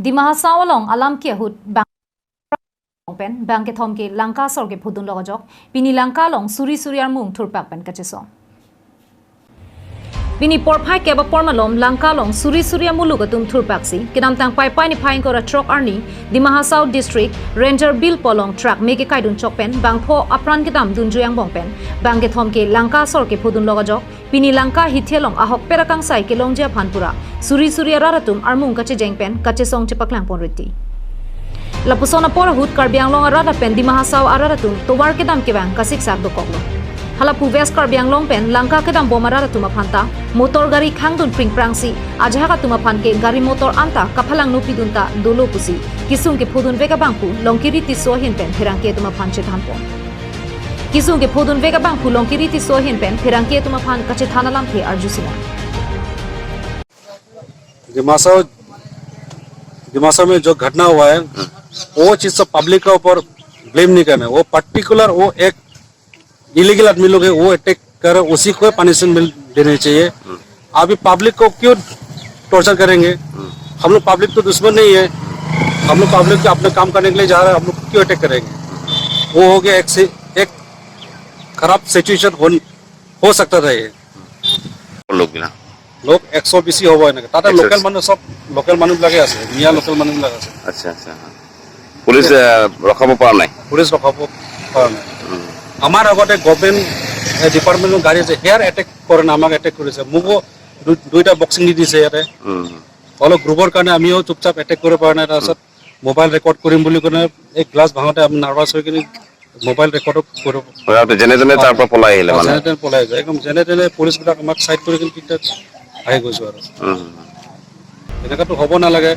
Dima Hasaw along alam kia hut pen bang ke thom ke Lanka sor ke phudun logajok pini Lanka long suri suriar mung thurpak pen kacheso Bini porphai ke ba pormalom Lanka long suri suria muluga tum thurpaksi kinam tang pai pai ni phain ko ra truck arni Dima Hasaw district ranger bill polong truck meke kaidun chokpen bangpho apran kitam dun juyang bongpen bang ke thom ke Lanka sor ke phudun logajok pini Lanka hithelong ahok perakang sai ke longjia phanpura suri suria raratum armung kache jengpen kache song chepaklang ponriti Lapusona porahut karbiang long arada pen Dima Hasaw araratum towar kedam kebang kasik sak dokoklo Halapu ves karbiang long pen Lanka kedam bomarara tuma phanta motor gari khangdun pring prangsi ajhaga tuma phanke gari motor anta kapalang nupi dunta dolo pusi kisung ke phudun vega bangpu longkiri ti sohin pen phirangke tuma phanche thampo kisung ke phudun vega bangpu longkiri ti sohin pen phirangke tuma phan kache thanalam the arjusina Dimasa में जो घटना हुआ है वो चीज सब public के ऊपर blame नहीं करना है वो पर्टिकुलर वो एक इलीगल आदमी लोग है वो अटैक कर उसी को पनिशमेंट देनी चाहिए अभी पब्लिक को क्यों टॉर्चर करेंगे हम लोग पब्लिक तो दुश्मन नहीं है हम लोग पब्लिक के अपने काम करने के लिए जा रहे हैं हम लोग क्यों अटैक करेंगे वो हो गया एक खराब सिचुएशन हो सकता था ये लोग 120 হ'ব এনেকে তাতে লোকাল মানুহ সব লোকাল মানুহ লাগে আছে মিয়া লোকাল মানুহ লাগে আছে আচ্ছা আচ্ছা পুলিশ ৰখাব পৰা নাই পুলিশ ৰখাব পৰা নাই আমাৰ আগতে গভৰ্ণমেণ্ট ডিপাৰ্টমেণ্টৰ গাড়ী আছে হেয়াৰ এটেক কৰে না আমাক এটেক কৰিছে মোকো দুইটা বক্সিং দি দিছে ইয়াতে অলপ গ্ৰুপৰ কাৰণে আমিও চুপচাপ এটেক কৰিব পৰা নাই তাৰপিছত মোবাইল ৰেকৰ্ড কৰিম বুলি কোনে এই গ্লাছ ভাঙতে আমি নাৰ্ভাছ হৈ কিনে মোবাইল ৰেকৰ্ড কৰিব যেনে তেনে তাৰ পৰা পলাই আহিলে মানে যেনে তেনে পলাই যায় একদম যেনে তেনে পুলিচবিলাক আমাক চাইড কৰি কিনে আহি গৈছো আৰু এনেকাতো হ'ব নালাগে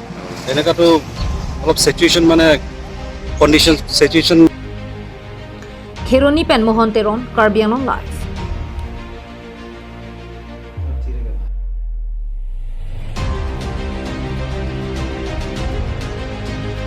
এনেকাতো অলপ সিচুৱেচন মানে condition situation Kheroni pen mohon teron karbiang long live